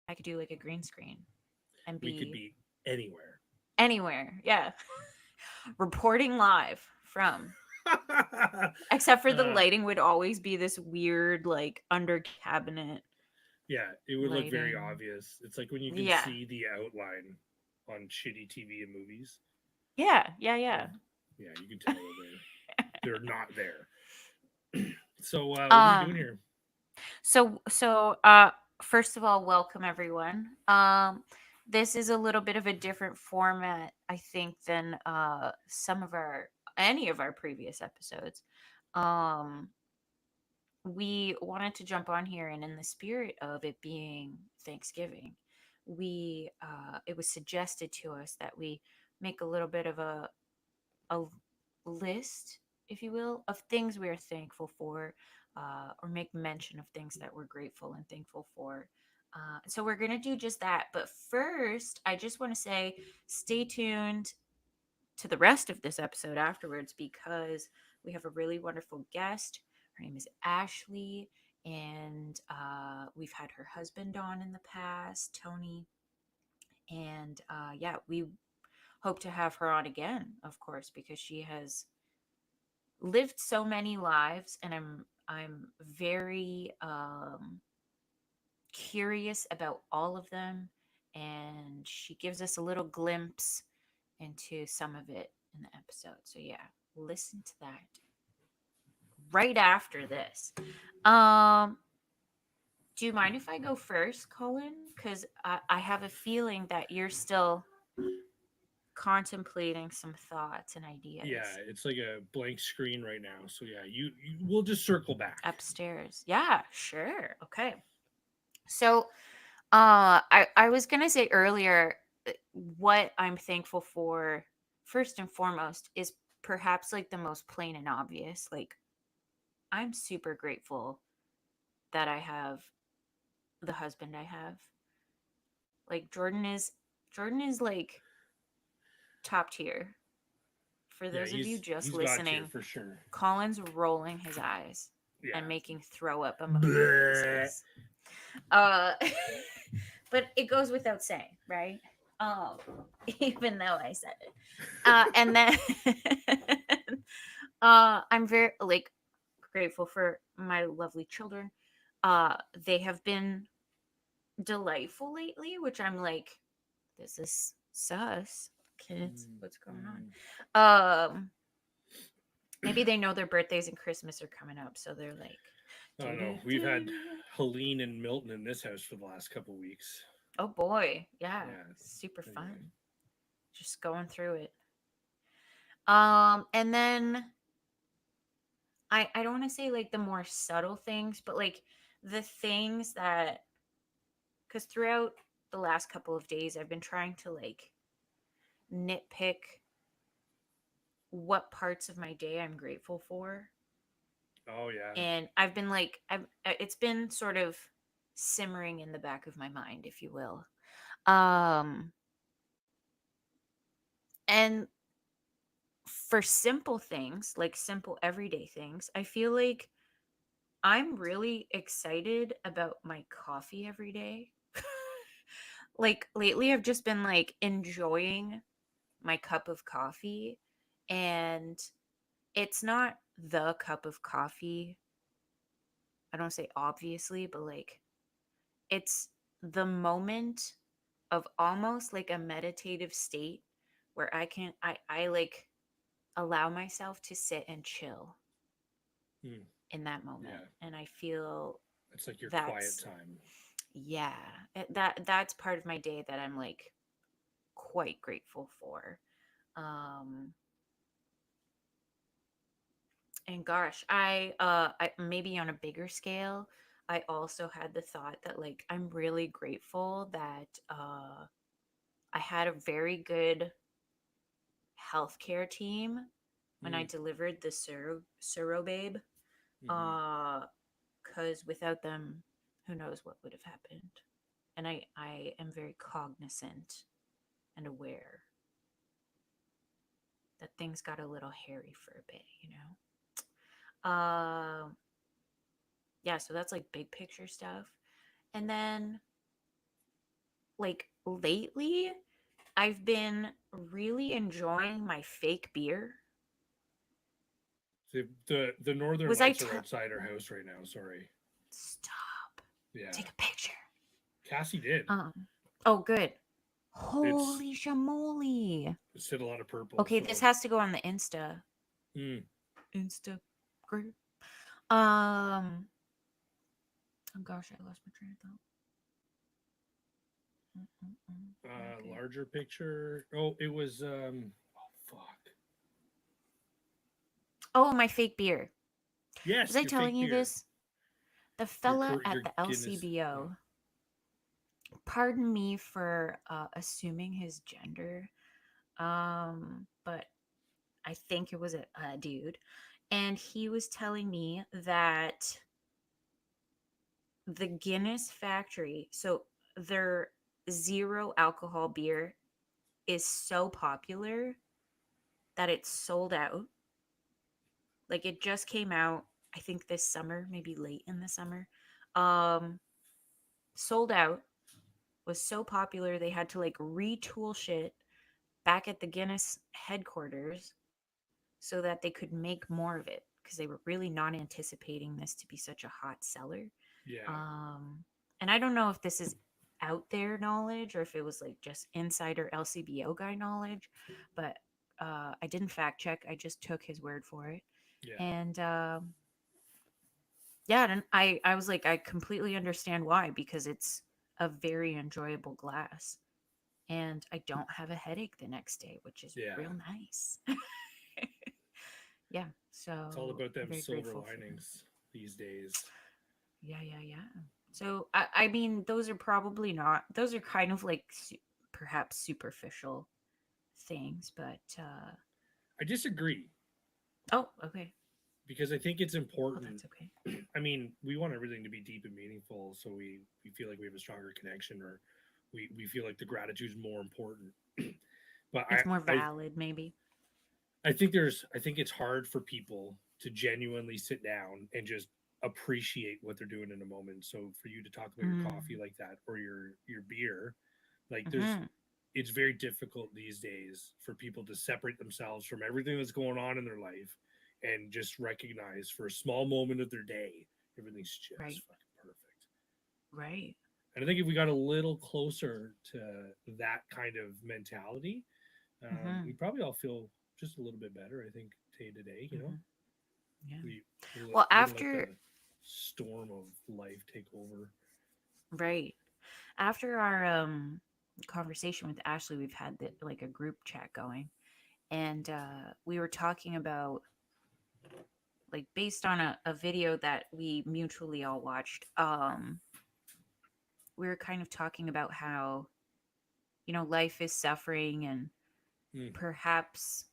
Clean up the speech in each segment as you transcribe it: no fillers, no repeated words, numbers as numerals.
I could do like a green screen and We could be be anywhere. anywhere. Yeah. Reporting live from. Except for the uh, lighting would always be this weird, like under cabinet yeah, it would look very lighting. obvious. It's like when you can Yeah. see the outline on shitty TV and movies. Yeah. Yeah. Of Yeah. yeah, you can tell that they're not there. So what are we doing um. here? So first of all, welcome everyone. This is a little bit of a different format, I think, than some of our any of our previous episodes. Um, we wanted to jump on here, and in the spirit of it being Thanksgiving, we it was suggested to us that we make a little bit of a list, if you will, of things we are thankful for, or make mention of things that we're grateful and thankful for. So we're gonna do just that. But first, I just want to say, stay tuned to the rest of this episode afterwards because we have a really wonderful guest. Her name is Ashley, and we've had her husband on in the past, Tony. And yeah, we hope to have her on again, of course, because she has lived so many lives, and I'm very curious about all of them, and she gives us a little glimpse into some of it in the episode. So yeah, listen to that right after this. Um, do you mind if I go first, Colin? Because I have a feeling that you're still contemplating some thoughts and Yeah, ideas it's like a blank screen right now. So yeah, you we'll just circle back. upstairs. Yeah, sure. Okay. So, I was gonna say earlier, what I'm thankful for, first and foremost, is perhaps like the most plain and obvious. Like, I'm super grateful that I have the husband I have. Like, Jordan is like top tier. For Yeah, those of you just he's got you listening, for sure. Colin's rolling his eyes and Yeah. making throw up emoji Bleh. faces. Uh, but it goes without saying, right? Um, even though I said it. And then I'm very like grateful for my lovely children. They have been delightful lately, which I'm like, this is sus, kids. Mm, What's going mm. on? Maybe they know their birthdays and Christmas are coming up, so they're like, I don't know. do We've had do. Helene and Milton in this house for the last couple weeks. Oh boy, yeah, Yeah. super Anyway. fun. Just going through it. And then I don't want to say like the more subtle things, but like the things that, because throughout the last couple of days I've been trying to like nitpick what parts of my day I'm grateful for, Oh yeah. and I've been like it's been sort of simmering in the back of my mind, if you will. Um and for simple things, like simple everyday things, I feel like I'm really excited about my coffee every day. Like lately I've just been like enjoying my cup of coffee, and it's not the cup of coffee. I don't say obviously, but like it's the moment of almost like a meditative state where I like allow myself to sit and chill Hmm. in that moment, Yeah. and I feel It's like your quiet that's time. yeah, that's part of my day that I'm like quite grateful for. um and gosh, I maybe on a bigger scale, I also had the thought that like I'm really grateful that I had a very good healthcare team when I Mm, delivered the Suro babe. hmm. Uh, because without them, who knows what would have happened. And I am very cognizant and aware that things got a little hairy for a bit, you know? Yeah, so that's like big picture stuff. And then like lately, I've been really enjoying my fake beer. The northern Was I lights t- are outside our house right now. Sorry. Stop. Yeah, Take a picture. Cassie did. Oh, good. It's Holy shamoly. it's hit a lot of purple. Okay, this So has to go on the Insta. mm, Instagram. Um, oh gosh, I lost my train of thought. Okay. larger picture. Oh, it was oh fuck. Oh, my fake beer. Was Yes, I your telling fake you beer. this? The fella at Your the Guinness. LCBO, pardon me for assuming his gender, but I think it was a dude. And he was telling me that the Guinness factory, so their zero alcohol beer is so popular that it's sold out. Like it just came out, I think this summer, maybe late in the summer. Um, Sold out, was so popular they had to like retool shit back at the Guinness headquarters so that they could make more of it because they were really not anticipating this to be such a hot seller. Yeah. Um, and I don't know if this is out there knowledge or if it was like just insider LCBO guy knowledge, but I didn't fact check. I just took his word for it. Yeah. And yeah, and I was like, I completely understand why because it's a very enjoyable glass. And I don't have a headache the next day, which is Yeah. real nice. Yeah, It's all so about I'm them very silver grateful for them. linings these days. Yeah. So I mean, those are probably not. Those are kind of like perhaps superficial things, but I disagree oh, okay. because I think it's Oh, important. that's okay. I mean, we want everything to be deep and meaningful, so we feel like we have a stronger connection, or we feel like the gratitude is more important. but It's more valid, maybe. I think it's hard for people to genuinely sit down and just appreciate what they're doing in a moment. So for you to talk about your coffee Mm. like that, or your beer, like there's Mm-hmm. it's very difficult these days for people to separate themselves from everything that's going on in their life and just recognize for a small moment of their day everything's just Right. fucking perfect. Right. And I think if we got a little closer to that kind of mentality, we Mm-hmm. probably all feel just a little bit better. I think day to day, Mm-hmm. Yeah. we Well, we wouldn't let the after storm of life take over. right after our conversation with Ashley, we've had like a group chat going, and we were talking about like based on a video that we mutually all watched. We were kind of talking about how life is suffering and Mm, perhaps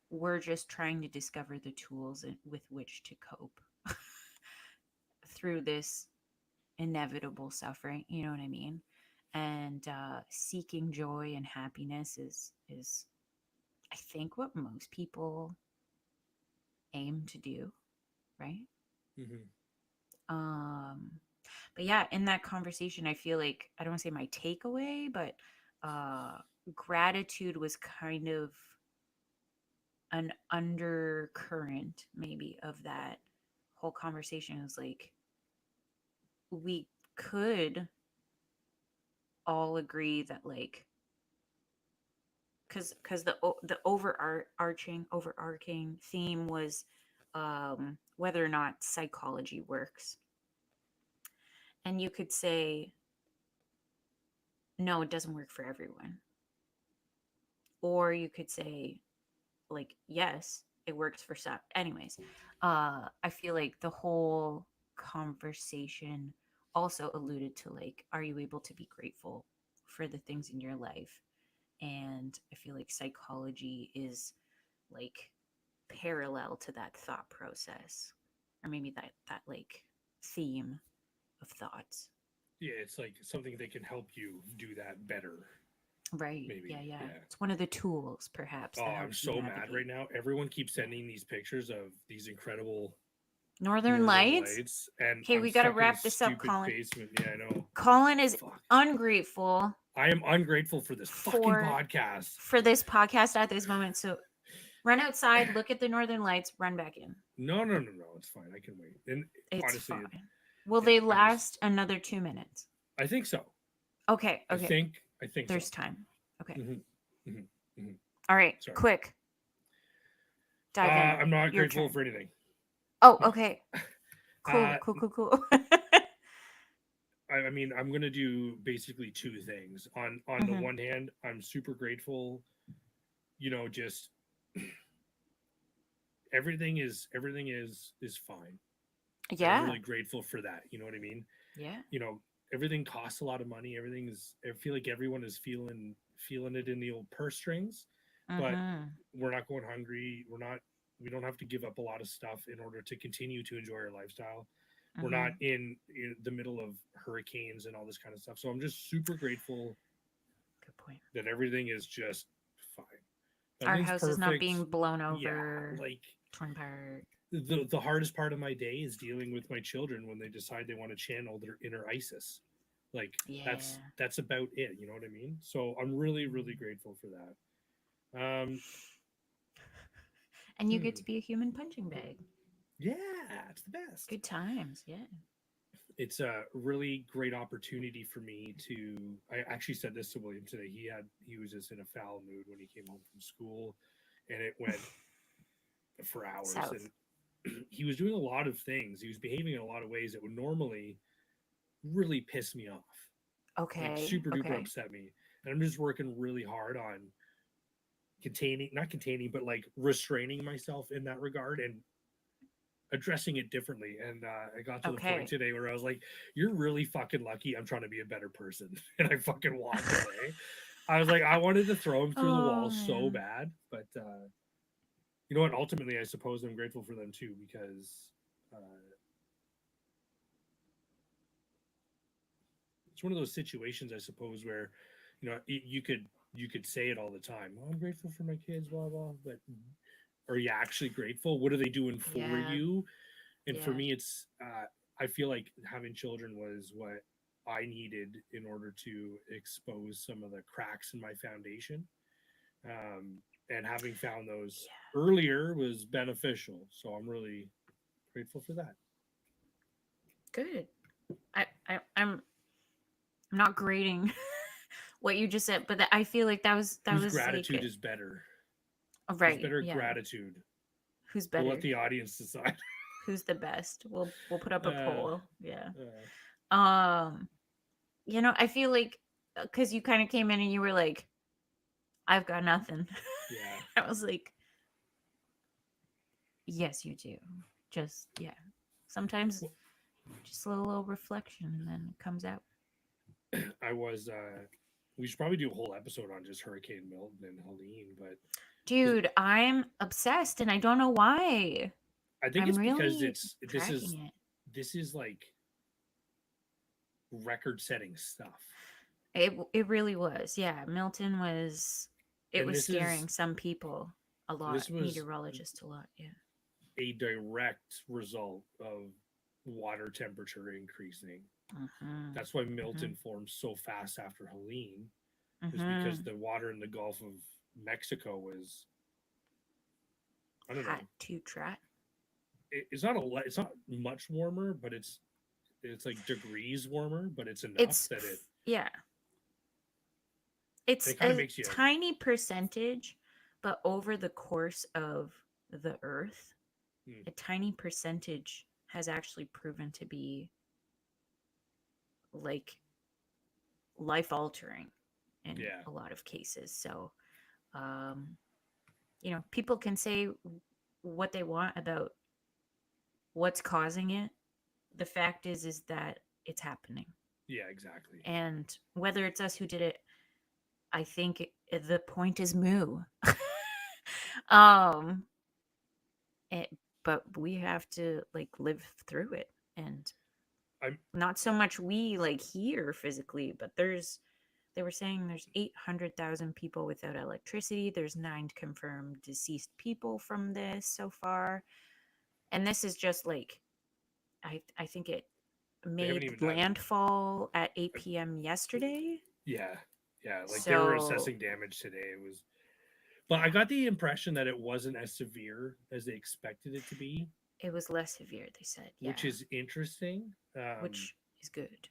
we're just trying to discover the tools with which to cope through this inevitable suffering, you know what I mean? And seeking joy and happiness is I think what most people aim to do, right? mm-hmm. um but yeah, in that conversation I feel like I don't want to say my takeaway, but uh gratitude was kind of an undercurrent maybe of that whole conversation. It was like we could all agree that like because the overarching theme was whether or not psychology works, and you could say no, it doesn't work for everyone, or you could say like yes, it works for some. Anyways, I feel like the whole conversation also alluded to like, are you able to be grateful for the things in your life? And I feel like psychology is like parallel to that thought process, or maybe that like theme of thoughts. Yeah, it's like something that can help you do that better. Right, Maybe. yeah, Yeah. it's one of the tools perhaps Oh, that I'm helps you so mad right navigate. now. Everyone keeps Yeah. sending these pictures of these incredible Northern northern Lights. lights, and Okay, I'm we got to stuck in a wrap this up, stupid Colin. basement. Yeah, I know. Colin is Fuck. ungrateful. I am ungrateful for this fucking for podcast. for this podcast at this moment. So run outside, look at the northern lights, run back in. No, it's fine. I can wait. And It's honestly, fine. Will yeah, they I just, last another 2 minutes? I think so. Okay, I okay. think so. There's time. Okay. hmm hmm All right, Sorry. quick. Dive in. I'm not Your grateful turn. for anything. Oh, No. okay. Cool. I mean, I'm gonna do basically two things. On the Mhm. one hand, I'm super grateful. Just everything is fine. And I'm Yeah. really grateful for that. You know what I mean? Yeah. Everything costs a lot of money. I feel like everyone is feeling it in the old purse strings, but Mhm. we're not going hungry. We don't have to give up a lot of stuff in order to continue to enjoy our lifestyle. We're not Mhm. in the middle of hurricanes and all this kind of stuff. So I'm just super grateful Good point. that everything is just fine. Our Everything's house is not perfect. being blown Yeah, over, like torn apart. the hardest part of my day is dealing with my children when they decide they want to channel their inner Isis. Like Yeah. that's about it. You know what I mean? So I'm really grateful for that. And you get Hmm, to be a human punching bag. yeah, it's the best. Good times. Yeah. It's a really great opportunity for me to. I actually said this to William today. He was just in a foul mood when he came home from school, and it went for hours. South. And he was doing a lot of things. He was behaving in a lot of ways that would normally really piss me off, like Okay. super duper Okay. upset me. And I'm just working really hard on not containing, but like restraining myself in that regard and addressing it differently. And I got to the point Okay. today where I was like, "You're really fucking lucky. I'm trying to be a better person," and I fucking walked away. I was like, I wanted to throw him through the Oh wall so man. bad, but you know what? Ultimately, I suppose I'm grateful for them too because uh, it's one of those situations, I suppose, where you could say it all the time. Oh, I'm grateful for my kids, blah blah. But are you actually grateful? What are they doing for Yeah. you? And for Yeah. me, it's I feel like having children was what I needed in order to expose some of the cracks in my foundation. And having found those earlier was beneficial. So I'm really grateful for that. Good. I'm not grading what you just said, but I feel like that Whose was like gratitude is better? Who's right. better at Yeah. gratitude? Who's We'll let better? the audience decide. Who's the best? We'll put up a uh, poll. Yeah. uh, Um, I feel like cuz you kind of came in and you were like I've got nothing. yeah. I was like, yes, you do. Just yeah. Sometimes Well, just a little reflection and then it comes out. I was. We should probably do a whole episode on just Hurricane Milton and Helene, but because Dude, I'm obsessed and I don't know why. I think I'm it's because really it's tracking it. this is like record-setting stuff, It really was. Yeah, Milton was it and was scaring some people a lot, this was meteorologists a lot. Yeah. a direct result of water temperature increasing. Mhm. That's why Mhm. Milton formed so fast after Helene, is because Mhm. the water in the Gulf of Mexico was, I don't Hot know, to trot. it's not much warmer, but it's like degrees warmer, but it's enough It's that it yeah. It's it kind of a makes you. tiny percentage, but over the course of the earth, Hmm, a tiny percentage has actually proven to be like life altering in yeah, a lot of cases. So, um, people can say what they want about what's causing it. The fact is that it's happening. yeah, exactly. And whether it's us who did it, I think the point is moo. um, it, but we have to like live through it, and I'm not so much we like here physically, but they were saying there's 800,000 people without electricity. There's 9 confirmed deceased people from this so far. And this is just like I think it they haven't made even done. landfall at 8 p.m. yesterday. Yeah, Yeah, like they were So assessing damage today. It was, but I got the impression that it wasn't as severe as they expected it to be, it was less severe, they said. which Yeah, is interesting. which is good.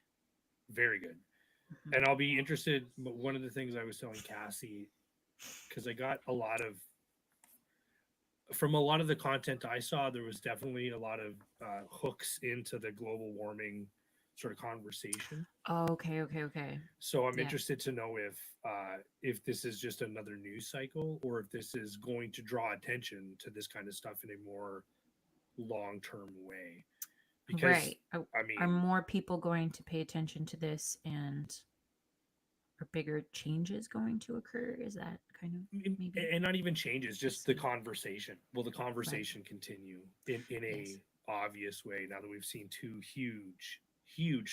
Very good. Mhm. And I'll be interested. But one of the things I was telling Cassie, because I got a lot of from a lot of the content I saw, there was definitely a lot of hooks into the global warming sort of conversation. Oh, okay, okay, okay. So I'm Yeah. interested to know if this is just another news cycle or if this is going to draw attention to this kind of stuff in a more long term way. Because Right. I Are mean, more people going to pay attention to this, and are bigger changes going to occur? Is that kind of maybe and not even changes, the just the same? conversation. Will the Right. conversation continue in Yes. a obvious way now that we've seen two huge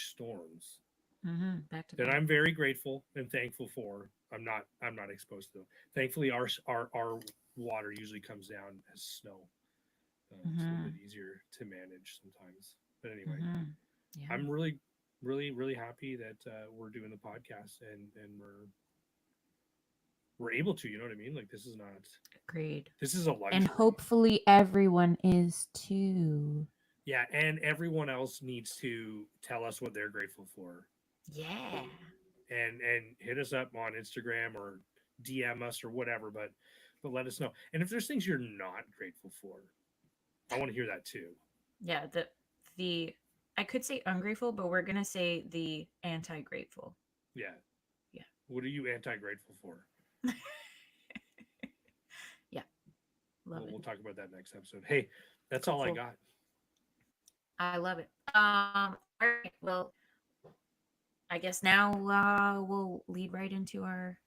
storms Back to that back. I'm very grateful and thankful for. I'm not exposed to them. Thankfully, our water usually comes down as snow. It's a little bit Mm-hmm. easier to manage sometimes. But anyway, Mm-hmm. Yeah. I'm really happy that we're doing the podcast and we're able to. You know what I mean? Like Agreed. this is a And luxury. hopefully everyone is too. Yeah, and everyone else needs to tell us what they're grateful for, Yeah. and hit us up on Instagram or DM us or whatever. But let us know. And if there's things you're not grateful for, I want to hear that too. Yeah. The I could say ungrateful, but we're gonna say the anti-grateful. Yeah. Yeah. What are you anti grateful for? Yeah. Love it. We'll talk about that next episode. Hey, that's Cool, all I cool. got. I love it. All right. Well, I guess now we'll lead right into our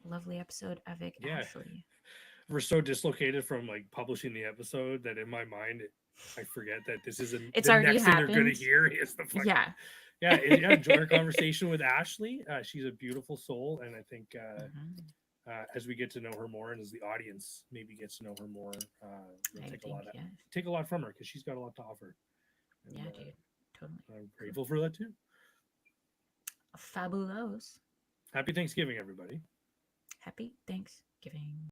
lovely episode avec Yeah, Ashley. we're so dislocated from like publishing the episode that in my mind I forget that this is It's the already next thing they're gonna happened. hear is the fucking Yeah. yeah. Enjoy our conversation with Ashley. She's a beautiful soul, and I think Mhm. as we get to know her more, and as the audience maybe gets to know her more, we'll I think yes. take a lot from her because she's got a lot to offer, and Yeah, dude. Totally. I'm Cool. grateful for that too. Fabulous. Happy Thanksgiving, everybody. Happy Thanksgiving.